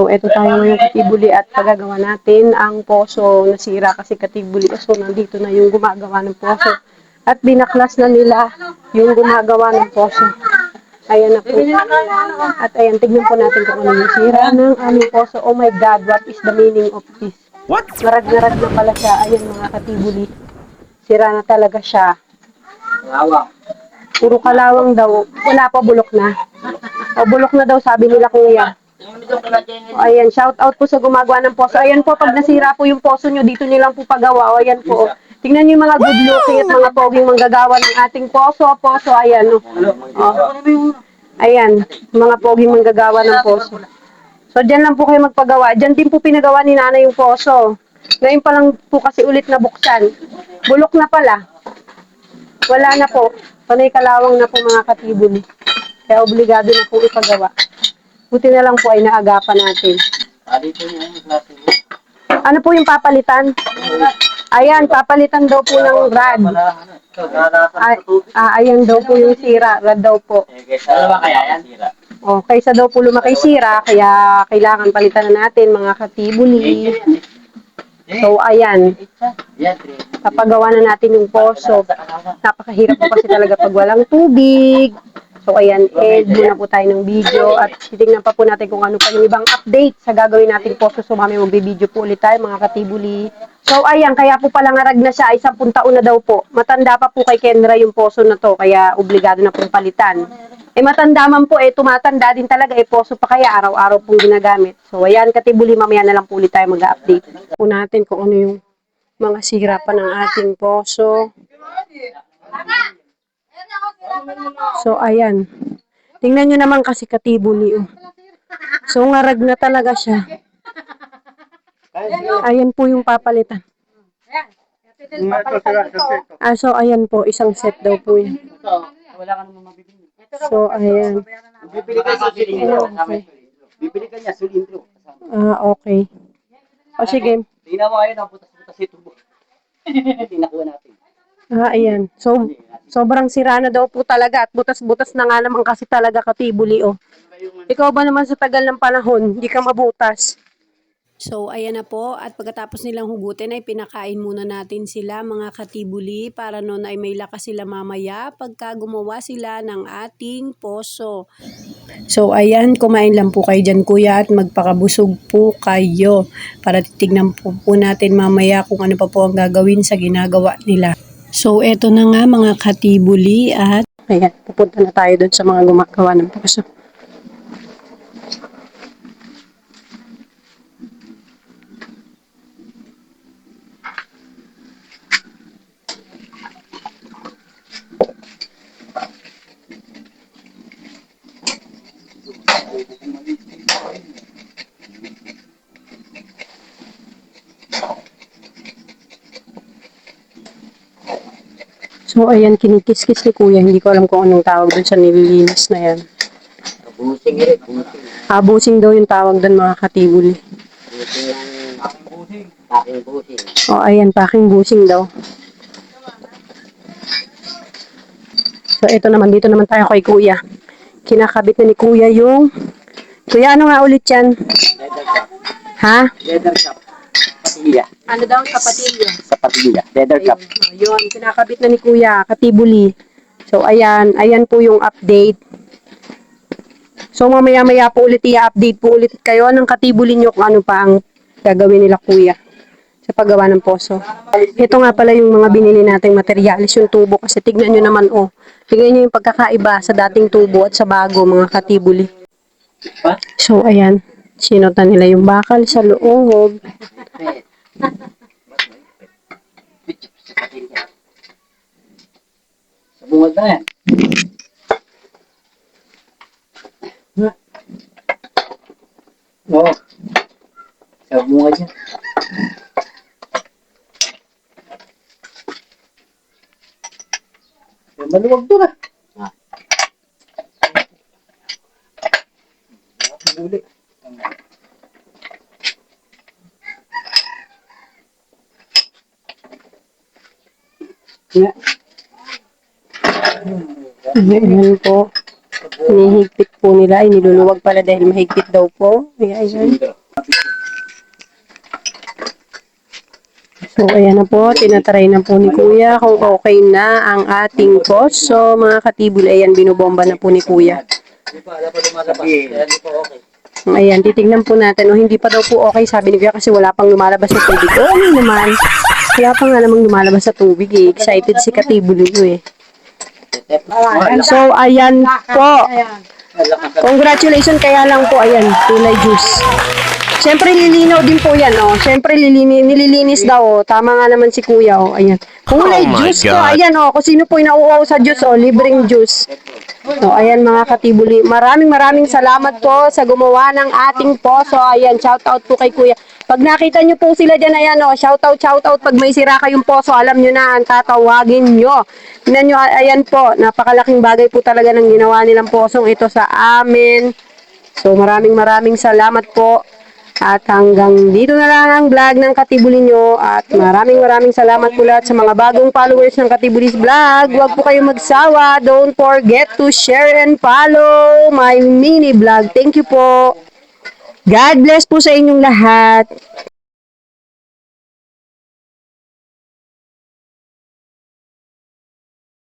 So, eto tayo ngayon Katibuli at pagagawa natin ang poso. Nasira kasi Katibuli. So, nandito na yung gumagawa ng poso. At binaklas na nila yung gumagawa ng poso. Ayan na po. At ayan, tignan po natin kung ano yung sira ng aming poso. Oh my God, what is the meaning of this? What? Narag-narag na pala siya. Ayan mga Katibuli. Sira na talaga siya. Puro kalawang daw. Wala pa, bulok na. O, bulok na daw sabi nila kuya. O, ayan, shout out po sa gumagawa ng poso. Ayan po, pag nasira po yung poso nyo, dito nyo lang po pagawa. O, ayan po. Tingnan nyo yung mga good looking at mga poging manggagawa ng ating poso. Poso, ayan. O, ayan, mga poging manggagawa ng poso. So, dyan lang po kayo magpagawa. Dyan din po pinagawa ni nanay yung poso. Ngayon pa lang po kasi ulit na buksan. Bulok na pala. Wala na po. Panay kalawang na po mga Katibuli. Kaya obligado na po ipagawa. Buti na lang po ay naagapan natin. Ano po yung papalitan? Ayan, papalitan daw po ng rad. Ayan daw po yung sira. Rad daw po. O, kaysa daw po lumaki sira, kaya kailangan palitan na natin mga Katibuli. So, ayan. Papagawa na natin yung poso. Napakahirap po kasi talaga pag walang tubig. So, ayan, muna po tayo ng video at titignan pa po natin kung ano pa yung ibang update sa gagawin natin poso. So, mami, magbibideo po ulit tayo, mga Katibuli. So, ayan, kaya po pala ngarag na siya ay 10 taon na daw po. Matanda pa po kay Kendra yung poso na to, kaya obligado na pong palitan. Matanda man po, tumatanda din talaga, poso pa kaya, araw-araw pong ginagamit. So, ayan, Katibuli, mamaya na lang po ulit tayo mag-update. Po natin kung ano yung mga sira pa ng ating poso. So, ayan. Tingnan nyo naman kasi Katibuli. So, ngarag na talaga siya. Ayan po yung papalitan. So, ayan po. Isang set daw po yun. So, ayan. Bibili ka sa silindro. Bibili ka niya silindro. Okay. O, sige. Tingnan mo ayun, ang butas-butas ito. Tinakuha natin. Ayan. So, sobrang sira na daw po talaga at butas-butas na nga naman kasi talaga Katibuli, oh. Ikaw ba naman sa tagal ng panahon, hindi ka mabutas? So, ayan na po. At pagkatapos nilang hugutin ay pinakain muna natin sila mga Katibuli para noon ay may lakas sila mamaya pagka gumawa sila ng ating poso. So, ayan, kumain lang po kayo dyan kuya at magpakabusog po kayo para titignan po natin mamaya kung ano pa po ang gagawin sa ginagawa nila. So, eto na nga mga Katibuli at ayan, pupunta na tayo doon sa mga gumagawa ng poso. So, ayan, kinikis-kis ni kuya. Hindi ko alam kung anong tawag doon sa nililinis na yan. Busing eh, busing. Busing daw yung tawag doon mga Katibuli. Busing ng aking busing. Ayan, packing busing daw. So, ito naman, dito naman tayo kay kuya. Kinakabit na ni kuya yung... Kuya, ano nga ulit yan? Leather cup. Ha? Leather cup. Patilya. Ano daw? Kapatilyo. Sa patilya. Leather cup. Yun, kinakabit na ni kuya, Katibuli. So, ayan. Ayan po yung update. So, mamaya-maya po ulit i-update po ulit kayo ng Katibuli nyo kung ano pa ang gagawin nila kuya sa paggawa ng poso. Ito nga pala yung mga binili nating materialis, yung tubo. Kasi tignan nyo naman, oh. Tignan nyo yung pagkakaiba sa dating tubo at sa bago, mga Katibuli. So, ayan. Sinota nila yung bakal sa loob. Sa bungad na yan. Oo. Sa bungad yan. Maluwag doon ah. Huli. Ayan po. Hinihigpit po nila, ay niluluwag pala dahil mahigpit daw po. Ayan. So, ayan na po, tinatry na po ni Kuya kung okay na ang ating poso. Mga katibul, ayan, binubomba na po ni Kuya. Ayan, titignan po natin. O, hindi pa daw po okay, sabi ni Kuya, kasi wala pang lumalabas sa tubig. O, ano naman? Wala pa nga namang lumalabas sa tubig eh. Excited si katibul ito eh. So, ayan po. Congratulations, kaya lang po, ayan, tulay juice. Siyempre, lilinaw din po yan, oh. Siyempre, nililinis daw, oh. Tama nga naman si Kuya, oh. Ayan. Kulay juice to, ayan, oh. Kung sino po nauuaw sa juice, oh. Libreng juice. So, ayan mga katibuli. Maraming salamat po sa gumawa ng ating poso. Ayan, shout out po kay Kuya. Pag nakita nyo po sila dyan, ayan, oh. Shout out. Pag may sira kayong poso, alam nyo na, ang tatawagin nyo. Tingnan nyo, ayan po. Napakalaking bagay po talaga ng ginawa nilang posong ito sa amin. So, maraming salamat po. At hanggang dito na lang ang vlog ng Katibuli nyo. At maraming salamat po lahat sa mga bagong followers ng Katibulis Vlog. Huwag po kayong magsawa. Don't forget to share and follow my mini vlog. Thank you po. God bless po sa inyong lahat.